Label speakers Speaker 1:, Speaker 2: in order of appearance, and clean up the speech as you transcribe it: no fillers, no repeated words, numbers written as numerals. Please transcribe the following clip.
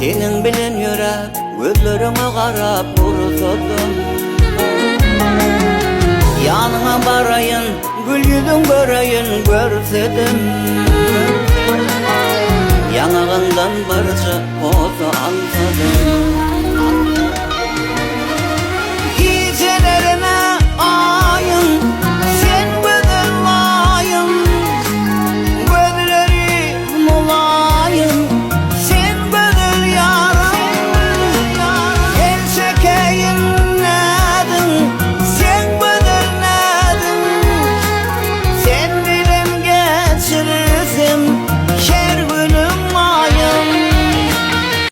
Speaker 1: Senin bilen yürek gözlerime karap kuruturdum. Yanına barayın, gül yüzün göreyim görsedim. Yanağından barca otu alsadım.